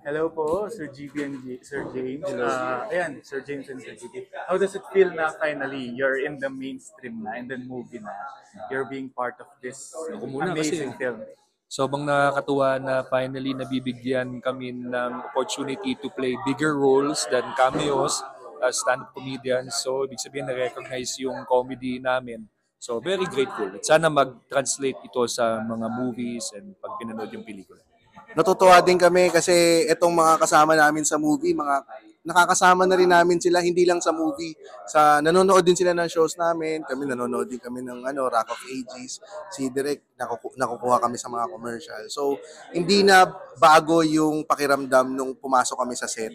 Hello po, Sir GB and Sir James. Ayan, Sir James and Sir GB. How does it feel na finally you're in the mainstream na, in the movie na, you're being part of this Ako muna amazing kasi film? sobrang nakakatuwa na finally nabibigyan kami ng opportunity to play bigger roles than cameos as stand-up comedians. So, ibig sabihin na-recognize yung comedy namin. So, very grateful. At sana mag-translate ito sa mga movies and pag pinanood yung pelikula. Natutuwa din kami kasi itong mga kasama namin sa movie, mga nakakasama na rin namin sila hindi lang sa movie. Nanonood din sila ng shows namin. Kami nanonood din kami ng Rock of Ages. Si Direk nakukuha kami sa mga commercial. So, hindi na bago yung pakiramdam nung pumasok kami sa set.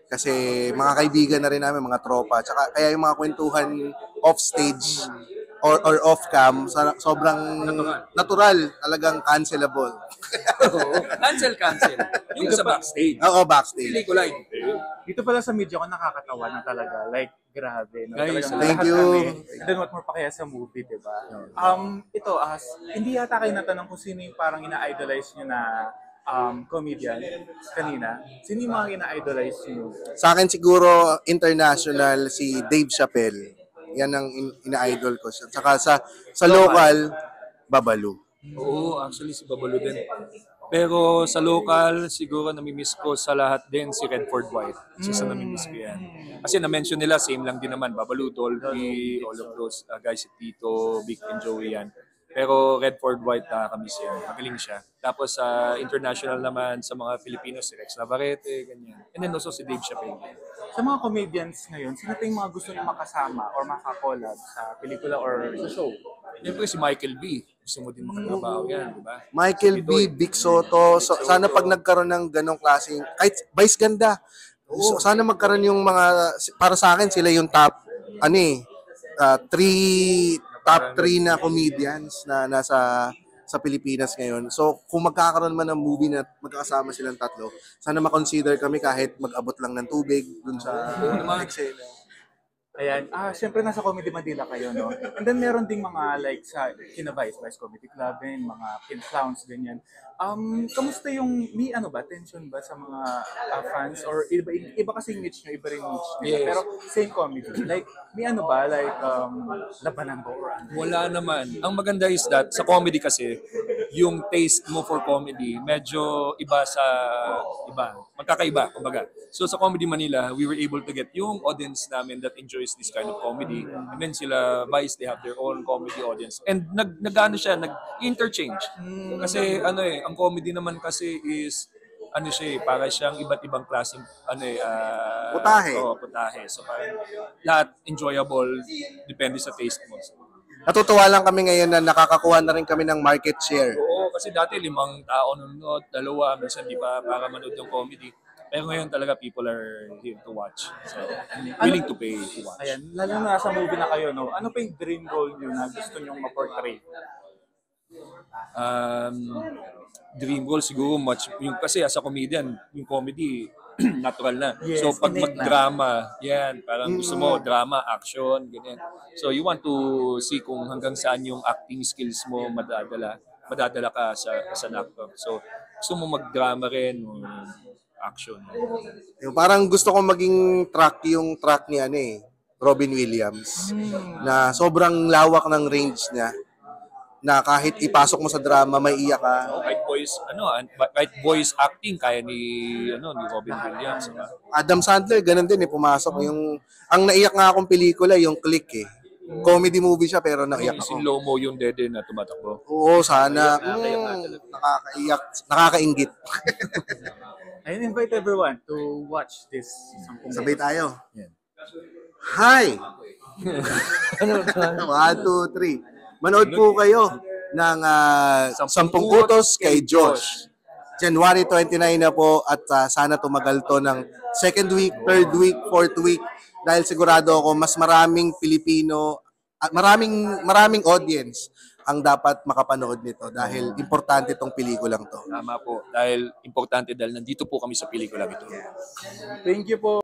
Kasi mga kaibigan na rin namin, mga tropa. Tsaka kaya yung mga kwentuhan off stage or off cam, sobrang natural, talagang cancelable. Cancel. Yung sa backstage. Oo, backstage. Pelikula. Dito pala sa media ko nakakatawa na talaga. Like, grabe. No? Guys, Talagang thank lahat you. kami, then what more pa kaya sa movie, di ba? Hindi yata kayo natanong kung sino yung parang ina-idolize nyo na comedian kanina. Sino yung mga ina-idolize nyo? Sa akin siguro international si Dave Chappelle. Yan ang ina-idol ko siya. Saka sa local, Babalu. Oo, actually si Babalo din. Pero sa local, siguro namimiss ko sa lahat din si Redford White. Isa sa namimiss ko yan. Kasi na-mention nila, same lang din naman. Babalu, Dolphy, all of those guys, si Tito, Vic and Joey yan. Pero Redford White, nakakamiss yan. Magaling siya. Tapos sa international naman, sa mga Filipinos, si Rex Navarrete, ganyan. And then also si Dave Chappelle. Sa mga comedians ngayon, sino pa yung mga gusto nyo makasama or makakollab sa pelikula or sa show? Siyempre si Michael B. Gusto mo din makatrabaho yan, di ba? Michael B, Vic Soto. So, sana pag nagkaroon ng ganong klaseng, kahit Vice Ganda. So, sana magkaroon yung mga, para sa akin, sila yung top 3 na comedians na nasa sa Pilipinas ngayon. So, kung magkakaroon man ng movie na magkakasama silang tatlo, sana ma-consider kami kahit mag-abot lang ng tubig dun sa eksena. Ayan, syempre nasa Comedy Manila kayo, no? And then meron ding mga like sa Vice Comedy Club, din, mga Pin Clowns, ganyan. Kamusta yung, may tension ba sa mga fans? Or iba kasi yung niche nyo, iba rin niche nyo. Yes. Pero same comedy. Like, may labanan ba or ano? Wala naman. Ang maganda is that sa comedy kasi, yung taste mo for comedy, medyo iba sa iba. Magkakaiba, kumbaga. So sa Comedy Manila, we were able to get yung audience namin that enjoys this kind of comedy. And then sila, Vice, they have their own comedy audience. And nag-interchange. Kasi ang comedy naman kasi is para siyang iba't ibang klaseng Putahe. Putahe. So parang lahat enjoyable, depende sa taste mo. So, Natutuwa lang kami ngayon na nakakakuha na rin kami ng market share. oo, kasi dati 5 tao nanonood, 2, minsan di ba para manood ng comedy. Pero ngayon talaga people are here to watch. So, willing to pay to watch. Ayan, lalo na sa movie na kayo, no? Ano pa yung dream role nyo na gusto nyong ma-portray? Dream role siguro yung kasi as a comedian, yung comedy natural na. Yes, So pag innate na. magdrama, yan, parang gusto mo drama, action, ganyan. So you want to see kung hanggang saan yung acting skills mo madadala ka sa an actor. So gusto mo magdrama rin, action. Yung parang gusto ko maging yung track ni Robin Williams. Na sobrang lawak ng range niya. Na kahit ipasok mo sa drama, may iyak ka. Kahit voice acting kaya ni Robin Williams. Adam Sandler, ganun din pumasok. Ang naiyak nga akong pelikula, yung Click Comedy movie siya pero naiyak Si ako. Lomo yung dede na tumatakbo. Oo, sana. Nakakaiyak. Nakakaingit. I invite everyone to watch this. Sabay tayo. Yan. Hi! 1, 2, 3. Manood po kayo ng 10 Utos kay Josh. January 29 na po at sana tumagal to ng second week, third week, fourth week dahil sigurado ako mas maraming Pilipino at maraming audience ang dapat makapanood nito dahil importante tong pelikulang to. Tama po. Dahil importante dahil nandito po kami sa pelikula ito. Thank you po.